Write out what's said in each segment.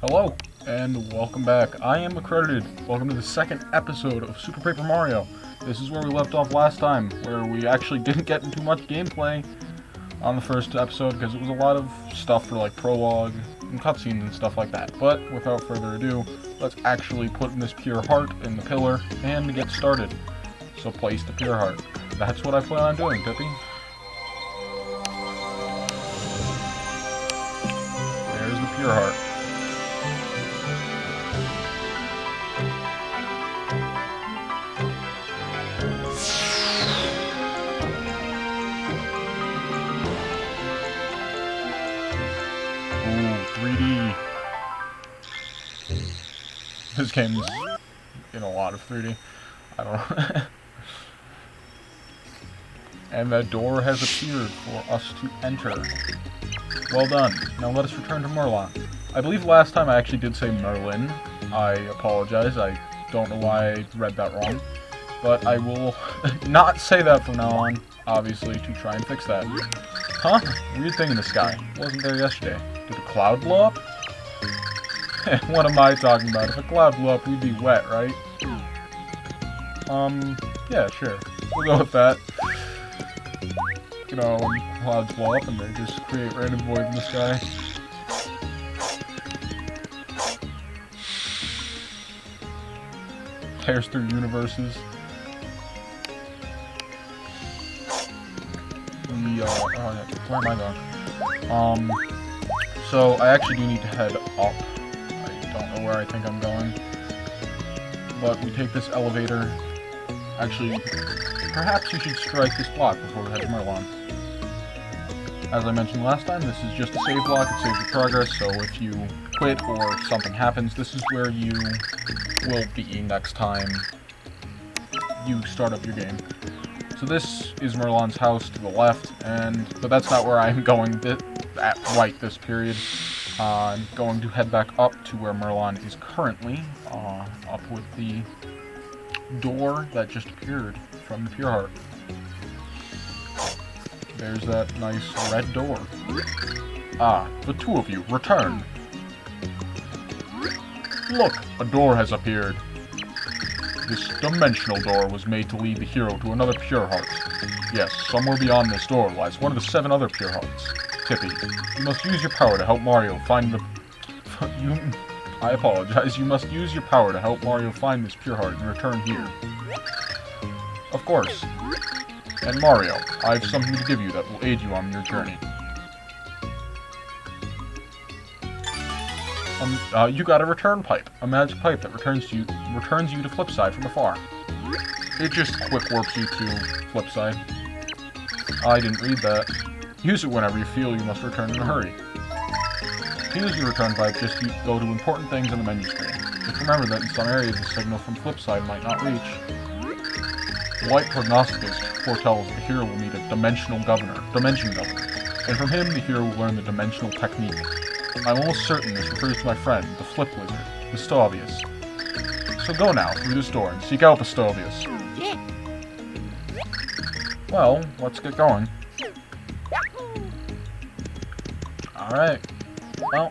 Hello, and welcome back. I am Accredited. Welcome to the second episode of Super Paper Mario. This is where we left off last time, where we actually didn't get into much gameplay on the first episode, because it was a lot of stuff for like prologue and cutscenes and stuff like that. But without further ado, let's actually put in this pure heart in the pillar and get started. So place the pure heart. That's what I plan on doing, Pippi. There's the pure heart. Ooh, 3D. This game's in a lot of 3D. I don't know. And that door has appeared for us to enter. Well done. Now let us return to Merlon. I believe last time I actually did say Merlin. I apologize. I don't know why I read that wrong. But I will not say that from now on, obviously, to try and fix that. Huh? Weird thing in the sky. Wasn't there yesterday. Did a cloud blow up? What am I talking about? If a cloud blew up, we'd be wet, right? Yeah, sure. We'll go with that. You know, when clouds blow up and they just create random void in the sky. Tears through universes. Where am I going? So I actually do need to head up. I don't know where I think I'm going. But we take this elevator. Actually, perhaps you should strike this block before we head to Merlon. As I mentioned last time, this is just a save block. It saves your progress, so if you quit or something happens, this is where you will be next time you start up your game. So this is Merlon's house to the left, but that's not where I'm going at right this period. I'm going to head back up to where Merlon is currently, up with the door that just appeared from the Pure Heart. There's that nice red door. Ah, the two of you, return. Look, a door has appeared. This dimensional door was made to lead the hero to another Pure Heart. Yes, somewhere beyond this door lies one of the 7 other Pure Hearts. Tippy, you must use your power to help Mario find the... I apologize. You must use your power to help Mario find this Pure Heart and return here. Of course. And Mario, I have something to give you that will aid you on your journey. You got a return pipe. A magic pipe that returns you to Flipside from afar. It just quick warps you to Flipside. I didn't read that. Use it whenever you feel you must return in a hurry. To use your return pipe, just go to important things on the menu screen. Just remember that in some areas the signal from Flipside might not reach. The Light Prognosticus foretells the hero will meet a dimension governor, and from him the hero will learn the dimensional technique. I'm almost certain this refers to my friend, the Flip Wizard, Gustavius. So go now, through this door, and seek out Gustavius. Well, let's get going. Alright. Well,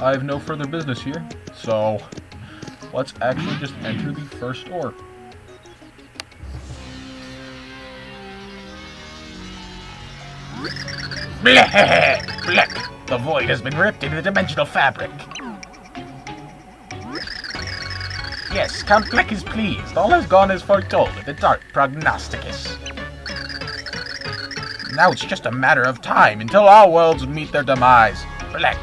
I have no further business here, so let's actually just enter the first door. Blech! The void has been ripped into the dimensional fabric. Yes, Count Bleck is pleased. All has gone as foretold in the Dark Prognosticus. Now it's just a matter of time until all worlds meet their demise. Bleck.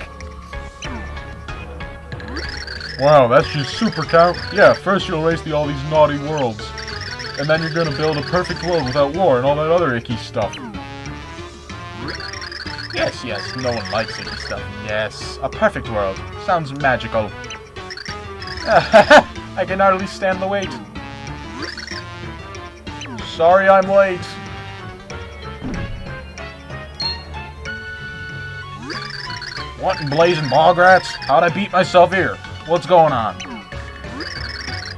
Wow, that's just super, Count. Yeah, first you'll erase all these naughty worlds. And then you're gonna build a perfect world without war and all that other icky stuff. Yes, no one likes icky stuff. Yes, a perfect world. Sounds magical. I can hardly stand the wait. Sorry I'm late. What in blazing bograts? How'd I beat myself here? What's going on?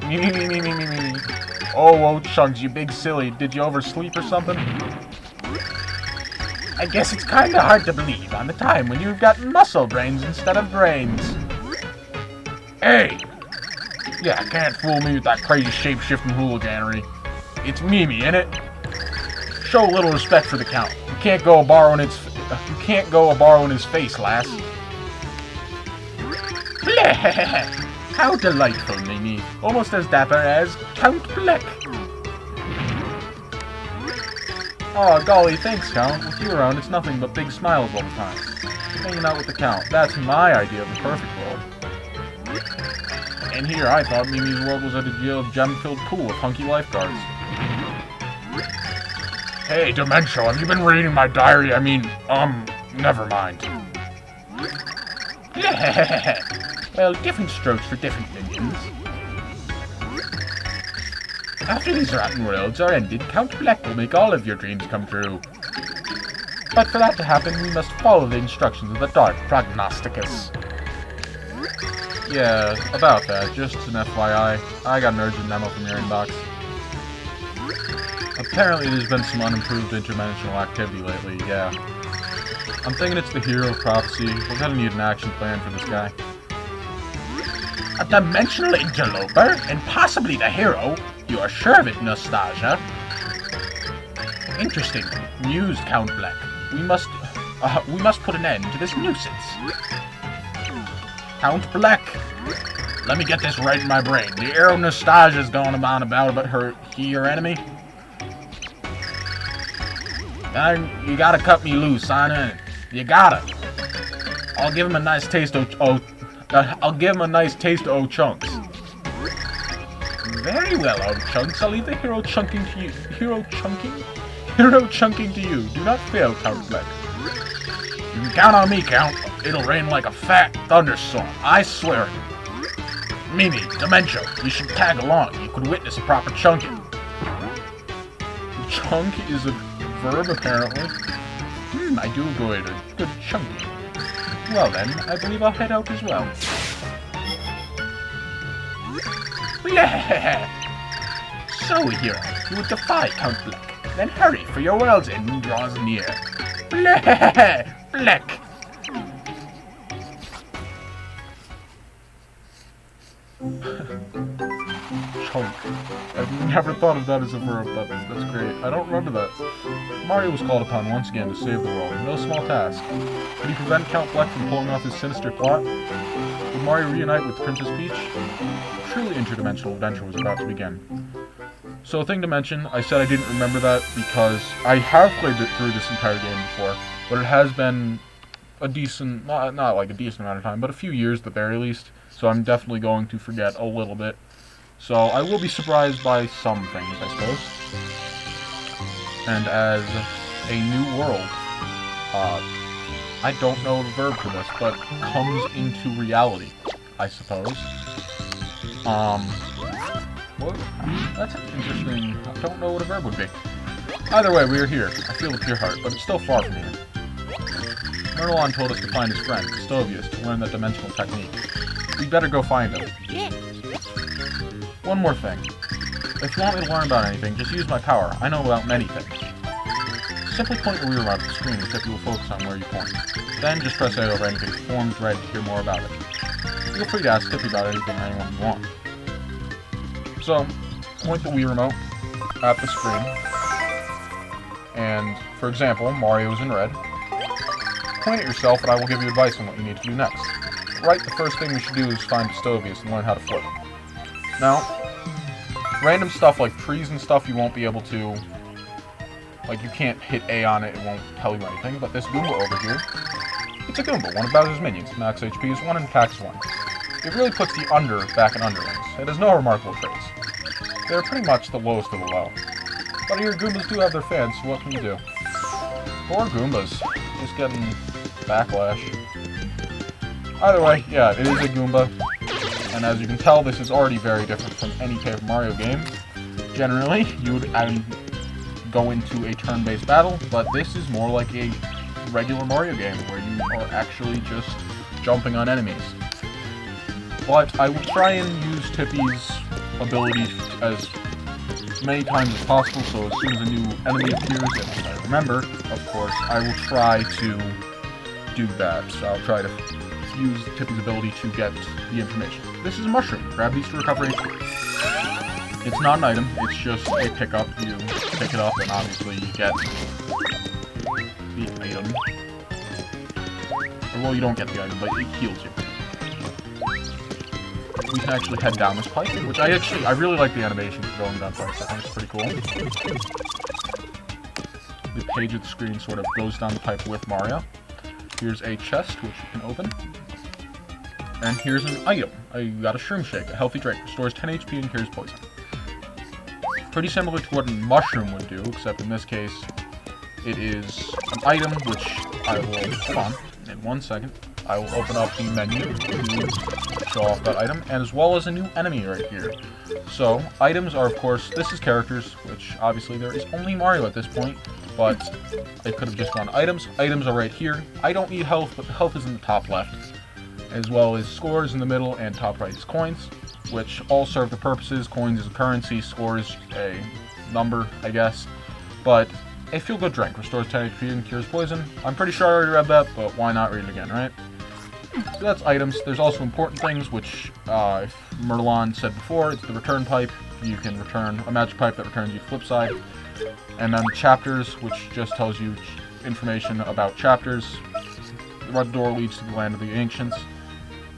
Me. Oh, Chunks, you big silly. Did you oversleep or something? I guess it's kinda hard to believe on the time when you've got muscle brains instead of brains. Hey! Yeah, can't fool me with that crazy shape-shifting hooliganery. It's Mimi, innit? Show a little respect for the Count. You can't go borrowing his face, lass. How delightful, Mimi. Almost as dapper as Count Bleck. Oh, golly, thanks, Count. With you around, it's nothing but big smiles all the time. Hanging out with the Count. That's my idea of the perfect world. And here, I thought Mimi's world was a gem-filled pool with hunky lifeguards. Hey, Dementia, have you been reading my diary? I mean, never mind. Well, different strokes for different minions. After these rotten worlds are ended, Count Bleck will make all of your dreams come true. But for that to happen, we must follow the instructions of the Dark Prognosticus. Yeah, about that, just an FYI, I got an urgent memo from your inbox. Apparently there's been some unimproved interdimensional activity lately, yeah. I'm thinking it's the hero of prophecy. We're gonna need an action plan for this guy. A dimensional interloper? And possibly the hero? You are sure of it, Nastasia? Interesting. Mused, Count Bleck. We must put an end to this nuisance. Count Bleck. Let me get this right in my brain. The hero Nastasia's going on about your enemy? You gotta cut me loose, son. You gotta. I'll give him a nice taste of chunks. Very well, chunks. I'll leave the hero chunking to you. Hero chunking to you. Do not fail, Count Bleck. You can count on me, Count. It'll rain like a fat thunderstorm. I swear it. Mimi, Dementia, you should tag along. You could witness a proper chunking. Chunk is a verb, apparently. I do enjoy a good chunking. Well then, I believe I'll head out as well. So, hero, you would defy Count Bleck. Then hurry, for your world's end draws near. Bleck! Chunk. I've never thought of that as a verb. That's great. I don't remember that. Mario was called upon once again to save the world. No small task. Could he prevent Count Bleck from pulling off his sinister plot? Would Mario reunite with Princess Peach? A truly interdimensional adventure was about to begin. So, a thing to mention, I said I didn't remember that because I have played it through this entire game before, but it has been a decent, not like a decent amount of time, but a few years at the very least, so I'm definitely going to forget a little bit. So, I will be surprised by some things, I suppose. And as a new world, I don't know the verb for this, but comes into reality, I suppose. What? That's interesting. I don't know what a verb would be. Either way, we are here. I feel with your heart, but it's still far from here. Merlon told us to find his friend, Stovius, to learn that dimensional technique. We'd better go find him. One more thing. If you want me to learn about anything, just use my power. I know about many things. Simply point your remote at the screen and Tippy will focus on where you point. Then just press A over anything formed red to hear more about it. Feel free to ask Tippy about anything or anyone you want. So, point the Wii remote at the screen, and, for example, Mario's in red. Point it yourself, and I will give you advice on what you need to do next. Right, the first thing we should do is find Stovius and learn how to flip. Now, random stuff like trees and stuff you won't be able to, like you can't hit A on it, it won't tell you anything, but this Goomba over here, it's a Goomba, one of Bowser's minions. Max HP is 1 and attack is 1. It really puts the under back in underlings. It has no remarkable traits. They're pretty much the lowest of the low. But your Goombas do have their fans, so what can you do? Poor Goombas. Just getting backlash. Either way, yeah, it is a Goomba. And as you can tell, this is already very different from any Paper Mario game. Generally, you would go into a turn-based battle, but this is more like a regular Mario game, where you are actually just jumping on enemies. But I will try and use Tippy's ability as many times as possible, so as soon as a new enemy appears, and I remember, of course, I will try to do that. So I'll try to use Tippy's ability to get the information. This is a mushroom. Grab these to recover HP. It's not an item, it's just a pickup. You pick it up and obviously you get the item. Or, well, you don't get the item, but it heals you. We can actually head down this pipe, which I really like the animation for going down pipes. I think it's pretty cool. The page of the screen sort of goes down the pipe with Mario. Here's a chest, which you can open. And here's an item. You got a shroom shake, a healthy drink. Restores 10 HP and cures poison. Pretty similar to what a mushroom would do, except in this case, it is an item, which I will, hold on, in 1 second, I will open up the menu to show off that item, and as well as a new enemy right here. So, items are, of course, this is characters, which obviously there is only Mario at this point, but they could have just gone items. Items are right here. I don't need health, but the health is in the top left, as well as scores in the middle, and top right is coins, which all serve the purposes. Coins is a currency, scores a number, I guess, but a feel-good drink. Restores 10 HP and cures poison. I'm pretty sure I already read that, but why not read it again, right? So that's items. There's also important things, which Merlon said before. It's the return pipe. You can return a magic pipe that returns you to the flip side. And then chapters, which just tells you information about chapters. The red door leads to the land of the ancients.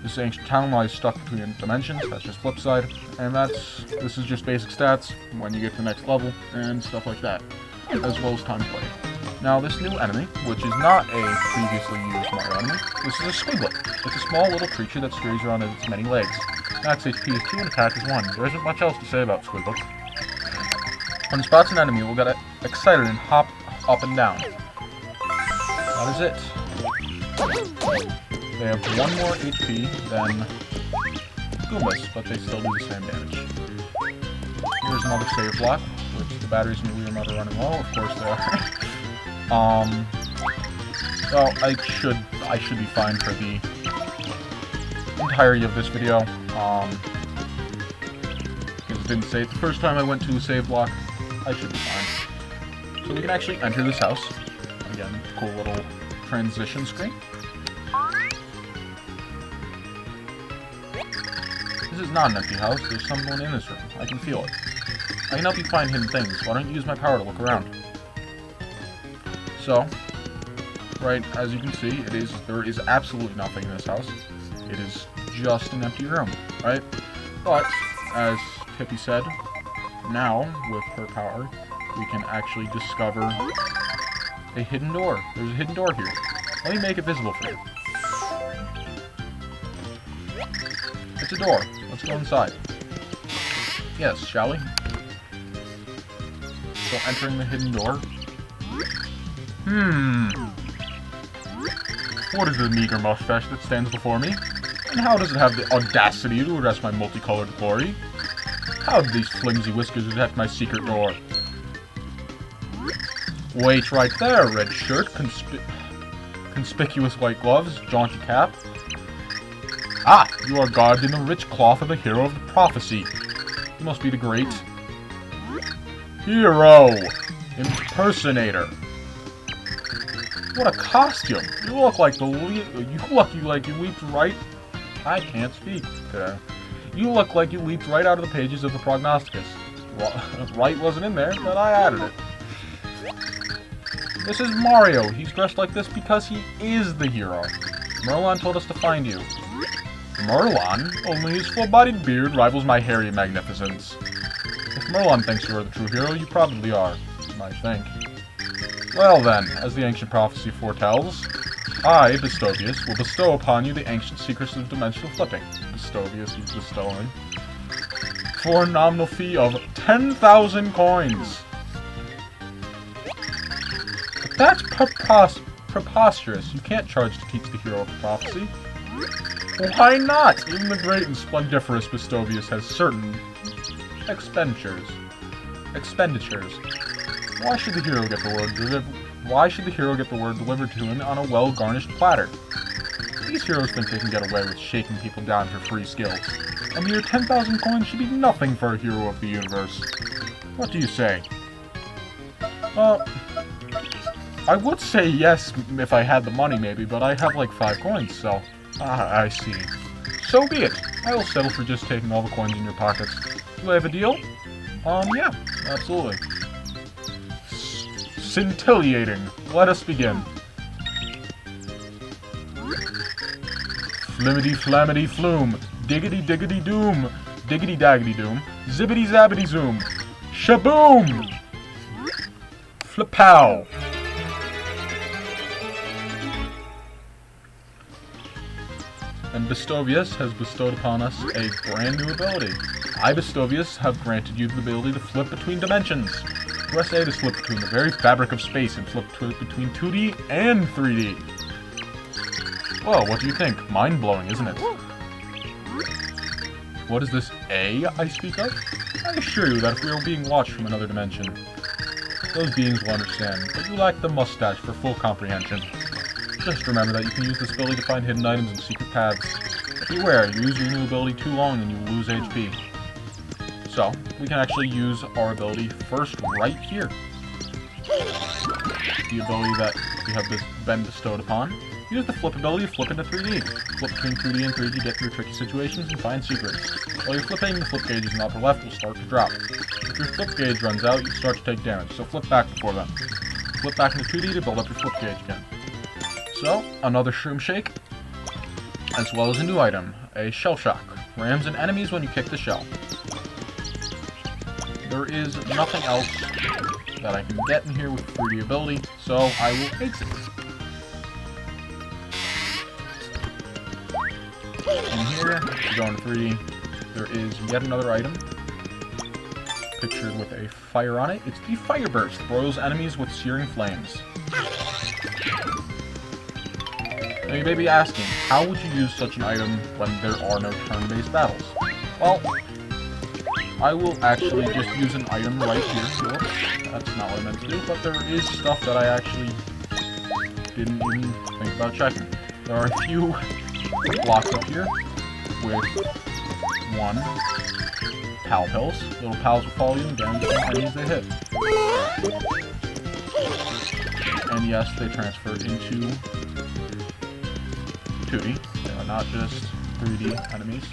This ancient town lies stuck between dimensions. That's just flip side. And this is just basic stats when you get to the next level and stuff like that, as well as time played. Now, this new enemy, which is not a previously used Mario enemy, this is a squiglet. It's a small little creature that scurries around on its many legs. Max HP is 2 and attack is 1. There isn't much else to say about squiglets. When it spots an enemy, it will get excited and hop up and down. That is it. They have 1 more HP than Goombas, but they still do the same damage. Here's another save block, which the batteries in the Wii remote are running low. Of course they are. So I should be fine for the entirety of this video. Because it didn't say it the first time I went to a save block. I should be fine. So we can actually enter this house. Again, cool little transition screen. This is not an empty house. There's someone in this room. I can feel it. I can help you find hidden things. Why don't you use my power to look around? So, right, as you can see, there is absolutely nothing in this house. It is just an empty room, right? But, as Tippy said, now, with her power, we can actually discover a hidden door. There's a hidden door here. Let me make it visible for you. It's a door. Let's go inside. Yes, shall we? So, entering the hidden door. What is the meager mustache that stands before me? And how does it have the audacity to arrest my multicolored glory? How did these flimsy whiskers detect my secret door? Wait right there, red shirt, conspicuous white gloves, jaunty cap. Ah, you are garbed in the rich cloth of the hero of the prophecy. You must be the great hero impersonator. What a costume! You look like you leaped right. I can't speak today. You look like you leaped right out of the pages of the Prognosticus. Well, right wasn't in there, but I added it. This is Mario. He's dressed like this because he is the hero. Merlon told us to find you. Merlon? Only his full-bodied beard rivals my hairy magnificence. If Merlon thinks you are the true hero, you probably are. I think. Well then, as the ancient prophecy foretells, I, Bestovius, will bestow upon you the ancient secrets of dimensional flipping. Bestovius is bestowing. For a nominal fee of 10,000 coins. But that's preposterous. You can't charge to teach the hero of the prophecy. Why not? Even the great and splendiferous Bestovius has certain expenditures. Why should the hero get the word delivered to him on a well-garnished platter? These heroes think they can get away with shaking people down for free skills. A mere 10,000 coins should be nothing for a hero of the universe. What do you say? I would say yes if I had the money maybe, but I have like 5 coins, so Ah, I see. So be it. I will settle for just taking all the coins in your pockets. Do I have a deal? Yeah, absolutely. Scintillating. Let us begin. Flimmity flammity flume. Diggity diggity doom. Diggity daggity doom. Zibbity zabbity zoom. Shaboom! Flipow! And Bestovius has bestowed upon us a brand new ability. I, Bestovius, have granted you the ability to flip between dimensions. Press A to slip between the very fabric of space and flip between 2D and 3D. Well, what do you think? Mind-blowing, isn't it? What is this A I speak of? I assure you that if we were being watched from another dimension, those beings will understand, but you lack the mustache for full comprehension. Just remember that you can use this ability to find hidden items and secret paths. Beware, you use your new ability too long and you will lose HP. So, we can actually use our ability first right here. The ability that we have been bestowed upon. Use the flip ability to flip into 3D. Flip between 2D and 3D, get through tricky situations, and find secrets. While you're flipping, the flip gauges in the upper left will start to drop. If your flip gauge runs out, you start to take damage, so flip back before then. Flip back into 2D to build up your flip gauge again. So, another Shroom Shake, as well as a new item, a Shell Shock. Rams and enemies when you kick the shell. There is nothing else that I can get in here with 3D ability, so I will exit. In here, if you go into 3D, there is yet another item, pictured with a fire on it. It's the Fire Burst, throws enemies with searing flames. Now you may be asking, how would you use such an item when there are no turn-based battles? Well, I will actually just use an item right here. Whoops, that's not what I meant to do, but there is stuff that I actually didn't even think about checking. There are a few blocks up here with one pal pills. Little pals will follow you and damage the enemies they hit. And yes, they transfer into 2D. They are not just 3D enemies,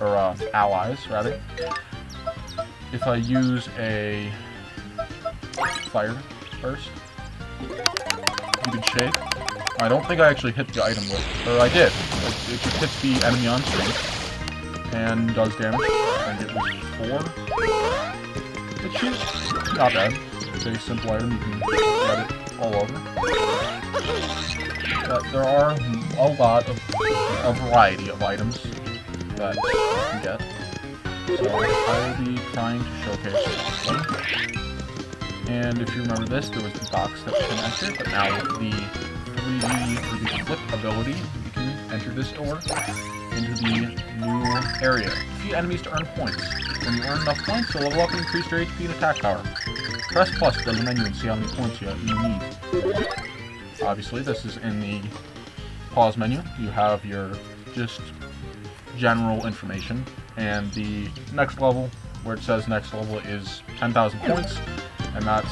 or allies, rather. If I use a Fire Burst, you can shake. I don't think I actually hit the item with, or I did. It just hits the enemy on screen and does damage. I think it was 4. Which is not bad. It's a simple item, you can get it all over. But there are a lot of, a variety of items that you can get. So I will be trying to showcase them. And if you remember this, there was the box that you can enter, but now with the 3D or the flip ability, you can enter this door into the new area. Defeat enemies to earn points. When you earn enough points, you'll level up and increase your HP and attack power. Press plus to go to the menu and see how many points you need. Obviously, this is in the pause menu. You have your just general information, and the next level, where it says next level, is 10,000 points, and that's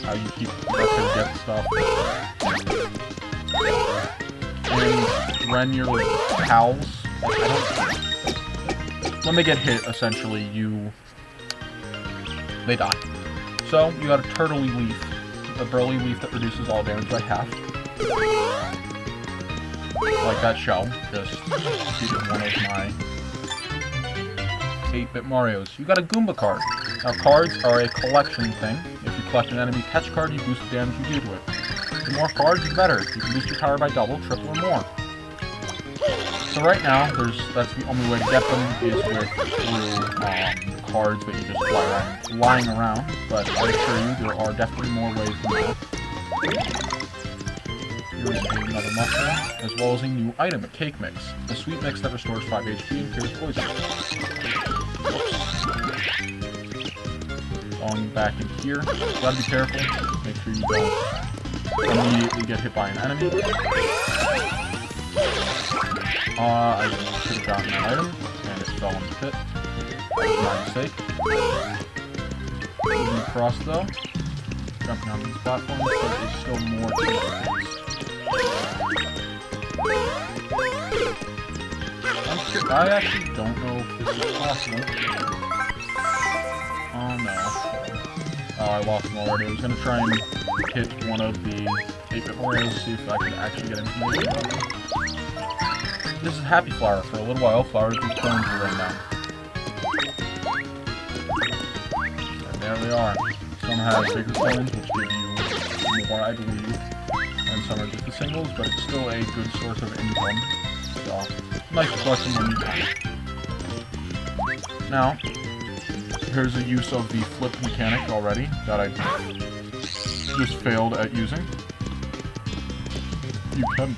how you keep get stuff. And when your pals, when they get hit, essentially, they die. So, you got a turtley leaf, a burly leaf that reduces all damage by half. Like that shell, just defeated one of my 8-bit Marios. You got a Goomba card. Now, cards are a collection thing. If you collect an enemy catch card, you boost the damage you deal with. The more cards, the better. You can boost your power by double, triple, or more. So right now, that's the only way to get them is with through cards that you just fly around, lying around. But I assure you, there are definitely more ways than that. Here's another mushroom, as well as a new item, a cake mix. A sweet mix that restores 5 HP and cures poison. Whoops. Going back in here, you gotta be careful. Make sure you don't immediately get hit by an enemy. I should have gotten that item, and it fell in the pit. That was my mistake. Moving across though, jumping on these platforms, but there's still more to this. I actually don't know if this is possible. Oh no. Oh, I lost him already. I was gonna try and hit one of the 8-bit Marios, see if I could actually get into the game. This is Happy Flower. For a little while, flowers with coins will rain down. And there they are. Some have bigger coins, which give you more, I believe. And some are just the singles, but it's still a good source of income. So, nice to collect them when you can. Now, here's a use of the flip mechanic already that I just failed at using. You can,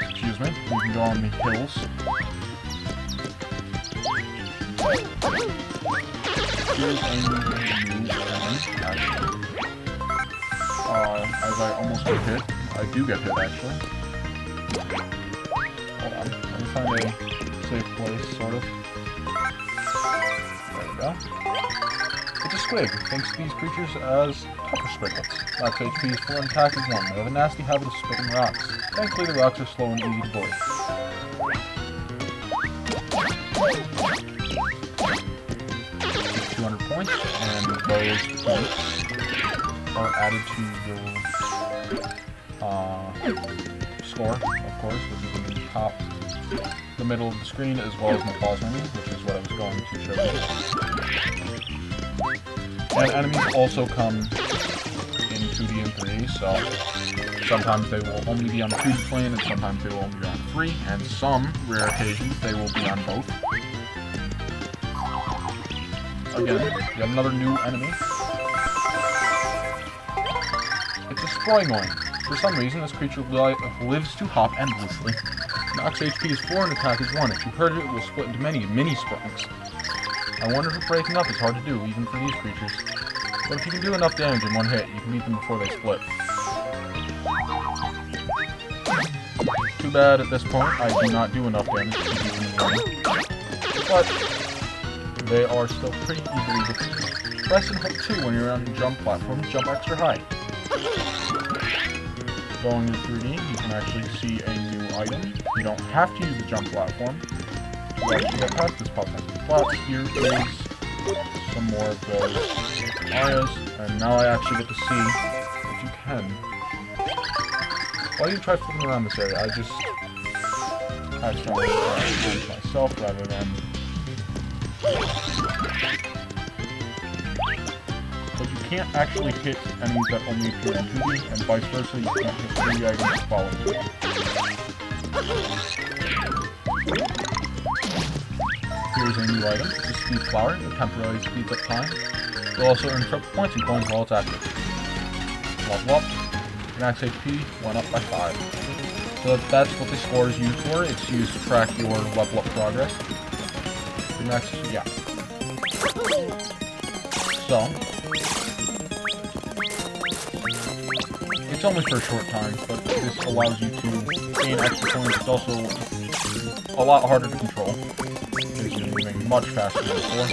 excuse me, you can go on the hills. Here's a new enemy, actually. As I almost get hit. I do get hit, actually. Hold on, let me find a safe place, sort of. There we go. It's a squig. Thinks these creatures as pepper squiglets. Max HP is 4 and attack is 1. They have a nasty habit of spitting rocks. Thankfully, the rocks are slow and easy to avoid. 200 points, and those points are added to the score, of course, which is in the top, the middle of the screen, as well as my pause menu, which is what I was going to show you. And enemies also come in 2D and 3D, so sometimes they will only be on the 2D plane, and sometimes they will only be on 3, and some rare occasions they will be on both. Again, yet another new enemy. It's a Sproimoin. For some reason, this creature lives to hop endlessly. Max HP is 4 and attack is 1. If you hurt it, it will split into many mini springs. I wonder if breaking up is hard to do, even for these creatures. But if you can do enough damage in one hit, you can beat them before they split. Too bad at this point, I do not do enough damage to beat them in one. But they are still pretty easily defeated. Press and hold 2 when you're on jump platforms, jump extra high. Going to 3D, you can actually see a new item. You don't have to use the jump platform to actually get past this puzzle. But here is some more of those areas, and now I actually get to see if you can. Why do you try flipping around this area? I just accidentally tried myself rather than. But you can't actually hit enemies that only appear in 2D, and vice versa, you can't hit 3D items following you. Here's a new item, the Speed Flower. It temporarily speeds up time. You'll also earn triple points and coins while it's active. Level up. Max HP went up by 5. So that's what the score is used for. It's used to track your level up progress. Your max, yeah. So, it's only for a short time, but this allows you to gain extra points. It's also a lot harder to control, because you're moving much faster than before.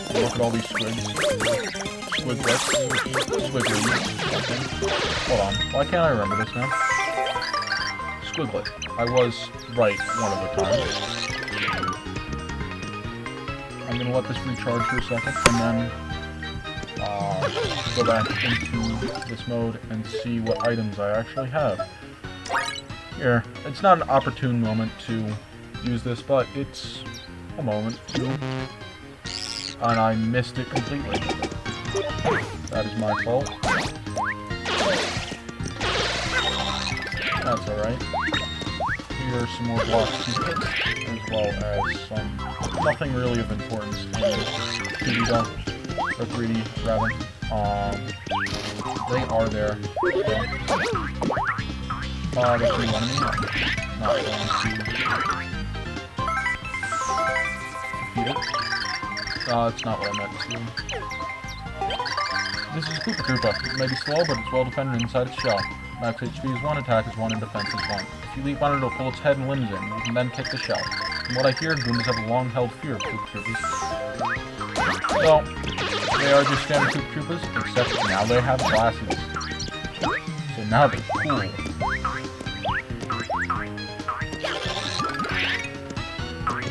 And look at all these squids. Squidlets. Squiggly. Something. Hold on. Why can't I remember this now? Squiglet. I was right one of the times. I'm gonna let this recharge for a second, and then go back into this mode and see what items I actually have. Here, it's not an opportune moment to use this, but it's a moment to, and I missed it completely. That is my fault. That's alright. Here are some more blocks to hit, as well as some nothing really of importance in 2D though, or 3D rather. They are there. So, the free enemy. I'm not going to defeat it. It's not what I meant to. This is Koopa Troopa. It may be slow, but it's well defended inside its shell. Max HP is 1, attack is 1, and defense is 1. If you leap on it, it'll pull its head and limbs in. You can then kick the shell. From what I hear, Goombas have a long-held fear of Koopa Troopas. So, they are just standard Koopa Troopas, except now they have glasses. So So now they're cool.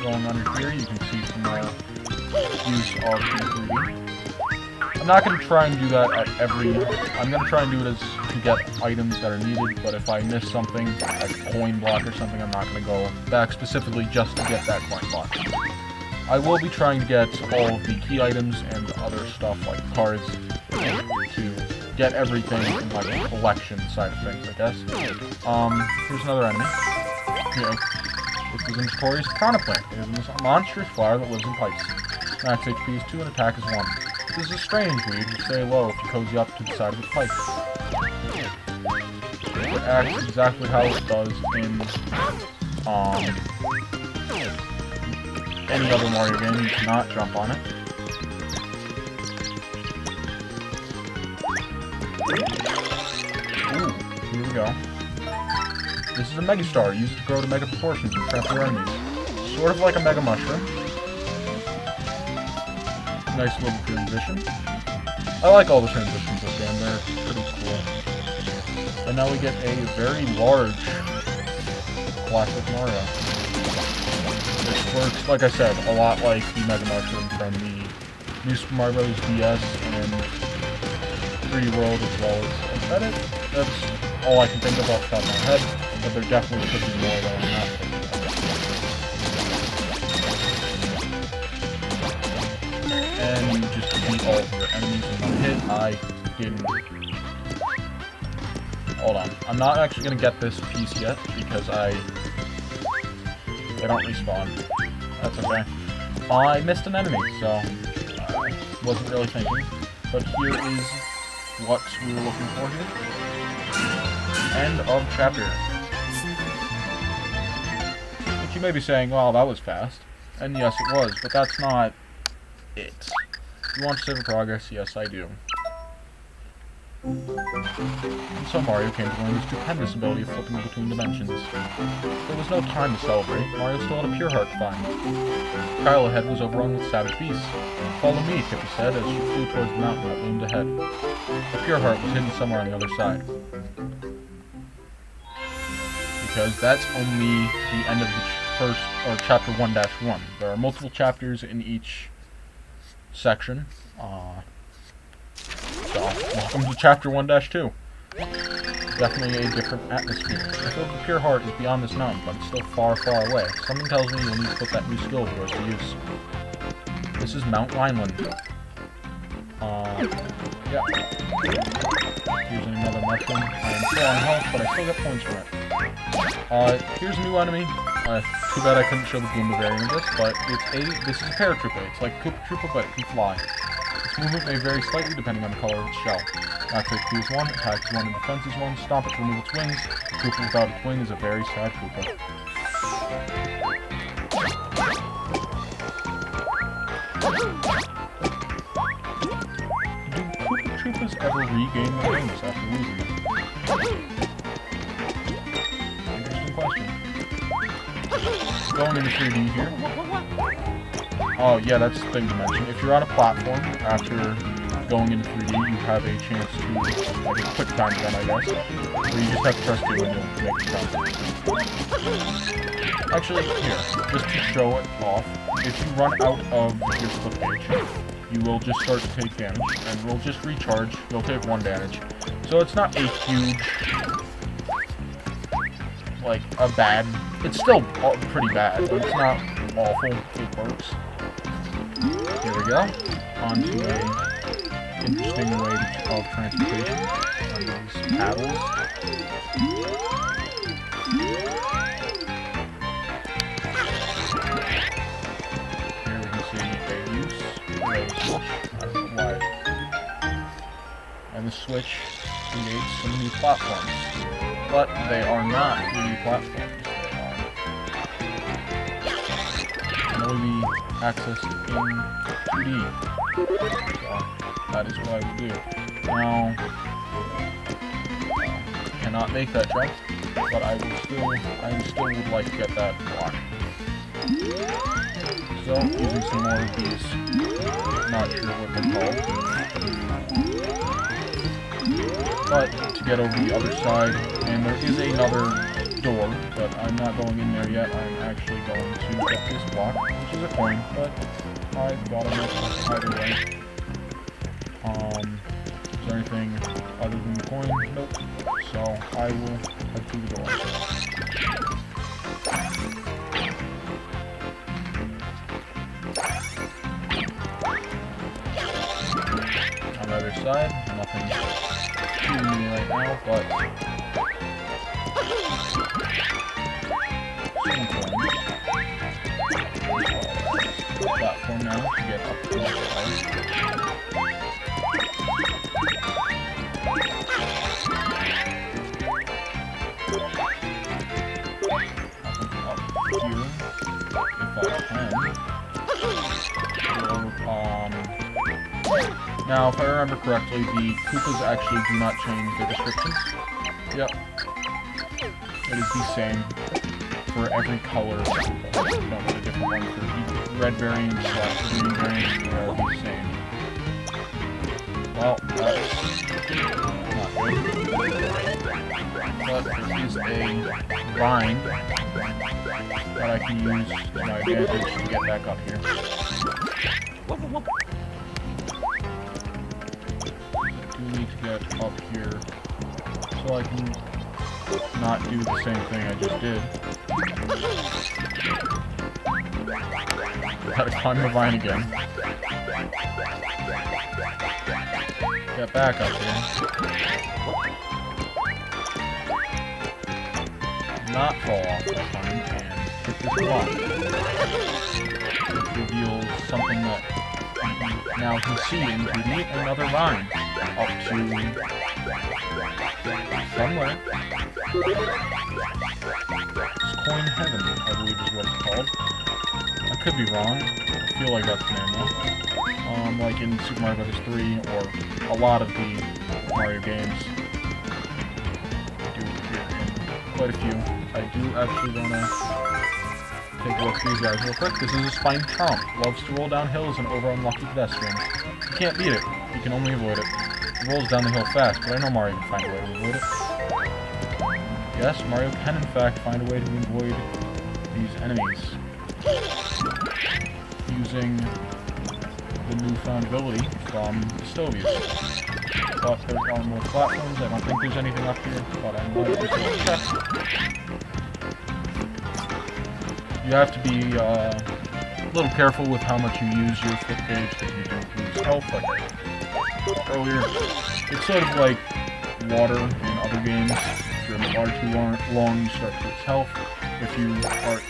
Going under here, you can see some more use of P3D. I'm not going to try and do that at every... I'm going to try and do it as to get items that are needed, but if I miss something, like a coin block or something, I'm not going to go back specifically just to get that coin block. I will be trying to get all of the key items and other stuff like cards to get everything in like a collection side of things, I guess. Here's another enemy. Okay. This is a notorious piranha plant. It is a monstrous flower that lives in pipes. Max HP is 2 and attack is 1. This is a strange weed which stay low if you cozy up to the side of its pipe. It acts exactly how it does in any other Mario game. You cannot jump on it. Ooh, here we go. This is a Mega Star. Use it to grow to mega proportions and trap your enemies. Sort of like a Mega Mushroom. Nice little transition. I like all the transitions this game. They're pretty cool. And now we get a very large classic Mario. Which works, like I said, a lot like the Mega Mushroom from the New Super Mario Bros. DS and 3D World as well as Edit. That's all I can think of off the top of my head. But there definitely could be more that I'm not thinking of. And you just beat all of your enemies in one hit. I didn't... Hold on. I'm not actually going to get this piece yet, because they don't respawn. That's okay. I missed an enemy, so I wasn't really thinking. But here is what we were looking for here. End of chapter. You may be saying, well, that was fast. And yes, it was, but that's not it. You want to save progress? Yes, I do. And so Mario came to learn his stupendous ability of flipping between dimensions. There was no time to celebrate. Mario still had a pure heart to find. The Kyle ahead was overrun with savage beasts. Follow me, Kippy said as she flew towards the mountain that loomed ahead. The pure heart was hidden somewhere on the other side. Because that's only the end of the first, or chapter 1-1. There are multiple chapters in each section. So, welcome to chapter 1-2. Definitely a different atmosphere. I feel the pure heart is beyond this mountain, but it's still far, far away. Something tells me you'll need to put that new skill towards the use. This is Mount Lineland. Yeah. Here's another mushroom. I am still on health, but I still get points from it. Here's a new enemy. Too bad I couldn't show the Goomba variant of this, but this is a paratroopa. It's like Koopa Troopa, but it can fly. Its movement may vary slightly depending on the color of its shell. Max HP is 1, attack is 1, and defense is 1. Stomp it to remove its wings. Koopa without its wing is a very sad Koopa. Do Koopa Troopas ever regain their wings after losing them? Interesting question. Going into 3D here. Oh yeah, that's the thing to mention. If you're on a platform after going into 3D, you have a chance to, like a quick time event, I guess, where you just have to press 2 and you'll make it come. Actually, here, just to show it off, if you run out of your flip page, you will just start to take damage, and will just recharge. You'll take 1 damage. So it's not a huge, like, a bad... It's still pretty bad, but it's not awful. It works. Here we go. On to a interesting way of transportation on these paddles. Here we can see a use of a switch. I don't know why. And the switch creates some new platforms. But they are not 3D platforms. They can only be accessed in 2D. So that is what I will do. Now, I cannot make that jump, but I still would like to get that block. So, using some more of these, not sure what they're called. But to get over the other side, and there is another door, but I'm not going in there yet. I'm actually going to get this block, which is a coin, but I've got to make it either way. Is there anything other than the coin? Nope. So I will head through the door. On the other side, nothing shooting me right now, but some coins. Platform now to get up to the side. Up here, if I can. Now, if I remember correctly, the Koopas actually do not change their descriptions. Yep. It is the same for every color. Don't know what a different one for each red variant / green variant. They are the same. Well, that's not good. But there is a vine that I can use to my advantage to get back up here. Need to get up here so I can not do the same thing I just did. Gotta climb the vine again. Get back up here. Not fall off this time and hit this block. It reveals something that now can see in 2D, another vine up to somewhere. It's Coin Heaven, I believe is what it's called. I could be wrong. I feel like that's the name though. Like in Super Mario Bros. 3 or a lot of the Mario games. I do appear in quite a few. I do actually want to take a look at these guys real quick. This is a Spine Chomp. Loves to roll down hills and over unlucky pedestrians. You can't beat it. You can only avoid it. It rolls down the hill fast, but I know Mario can find a way to avoid it. Yes, Mario can in fact find a way to avoid these enemies. Using the newfound ability from the Stovies. But there are more platforms. I don't think there's anything up here, but I'm going to just check. You have to be a little careful with how much you use your flip gauge, because you do lose health like earlier. It's sort of like water in other games. If you're in the water too long, you start to lose health. If you are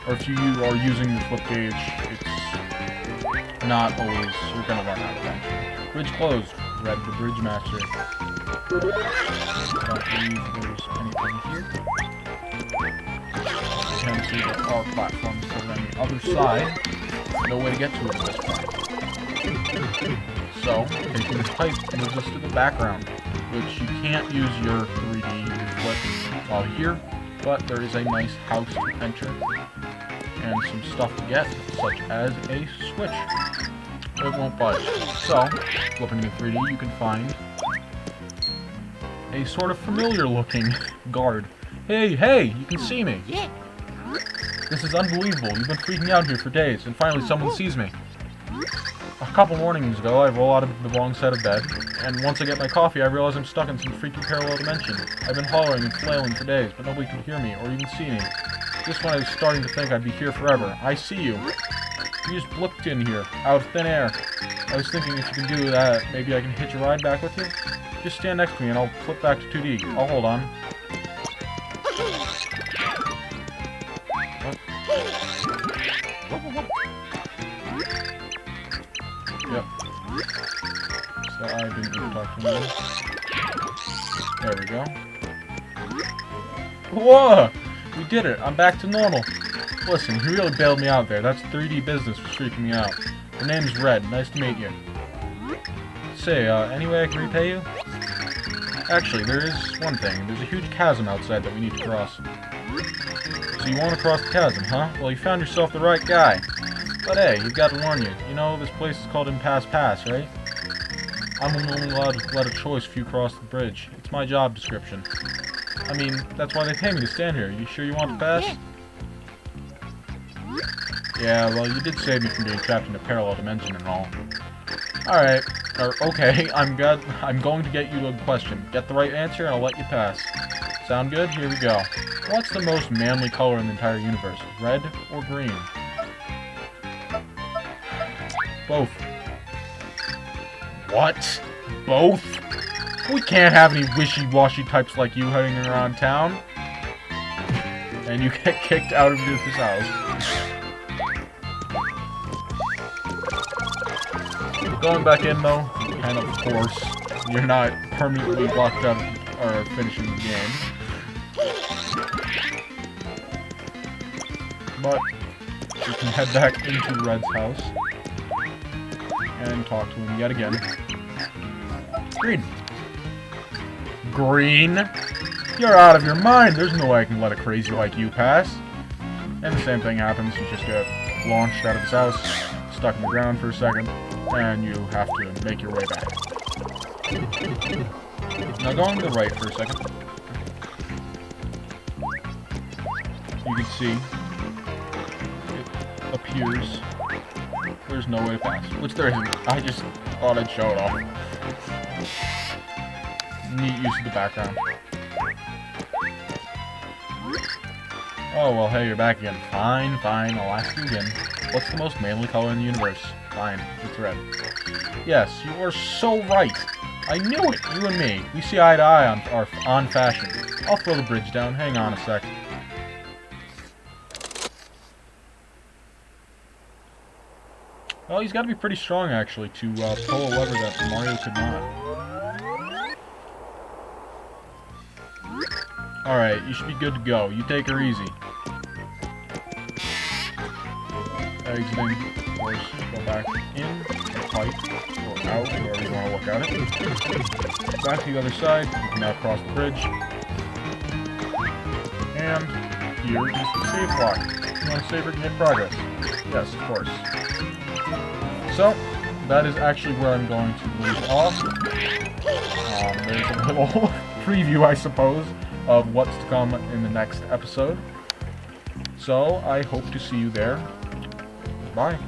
if you are using the flip gauge, it's not always, you're gonna run out eventually. Bridge closed. Red the Bridge Master. I don't believe there's anything here. You can see there are platforms over on the other side. No way to get to it at this point. So, taking this pipe moves us to the background, which you can't use your 3D flip while here, but there is a nice house to enter, and some stuff to get, such as a switch. It won't budge. So, flipping to 3D, you can find a sort of familiar-looking guard. Hey, you can see me! This is unbelievable. You've been freaking out here for days, and finally someone sees me. A couple mornings ago, I roll out of the wrong side of bed, and once I get my coffee, I realize I'm stuck in some freaky parallel dimension. I've been hollering and flailing for days, but nobody can hear me, or even see me. Just when I was starting to think I'd be here forever. I see you. You just blipped in here, out of thin air. I was thinking if you can do that, maybe I can hitch a ride back with you? Just stand next to me and I'll flip back to 2D. I'll hold on. Yep. So I didn't need to talk to him. There we go. Whoa! We did it! I'm back to normal. Listen, you really bailed me out there. That's 3D business for freaking me out. Your name's Red. Nice to meet you. Say, any way I can repay you? Actually, there is one thing. There's a huge chasm outside that we need to cross. So you want to cross the chasm, huh? Well, you found yourself the right guy. But hey, you've got to warn you. You know, this place is called Impasse Pass, right? I'm only allowed to let a choice if you cross the bridge. It's my job description. I mean, that's why they pay me to stand here. You sure you want to pass? Yeah, well, you did save me from being trapped in a parallel dimension and all. Alright. Okay, I'm going to get you a question. Get the right answer and I'll let you pass. Sound good? Here we go. What's the most manly color in the entire universe? Red or green? Both. What? Both? We can't have any wishy-washy types like you hanging around town. And you get kicked out of this house. Going back in though, kind of course, you're not permanently locked out or finishing the game. But you can head back into Red's house and talk to him yet again. Green. Green? You're out of your mind. There's no way I can let a crazy like you pass. And the same thing happens. You just get launched out of his house, stuck in the ground for a second, and you have to make your way back. Now go on to the right for a second. You can see it appears there's no way to pass, which there isn't. I just thought I'd show it off. Neat use of the background. Oh, well, hey, you're back again. Fine, fine, I'll ask you again. What's the most manly color in the universe? Fine, it's red. Yes, you are so right. I knew it, you and me. We see eye to eye on fashion. I'll throw the bridge down. Hang on a sec. Well, he's got to be pretty strong, actually, to pull a lever that Mario could not. Alright, you should be good to go. You take her easy. Exiting, of course, go back in, the pipe, or out, wherever you want to look at it. Back to the other side, you can now cross the bridge. And here is the save block. You want to save or hit progress? Yes, of course. So, that is actually where I'm going to leave off. There's a little preview, I suppose, of what's to come in the next episode. So, I hope to see you there. Bye.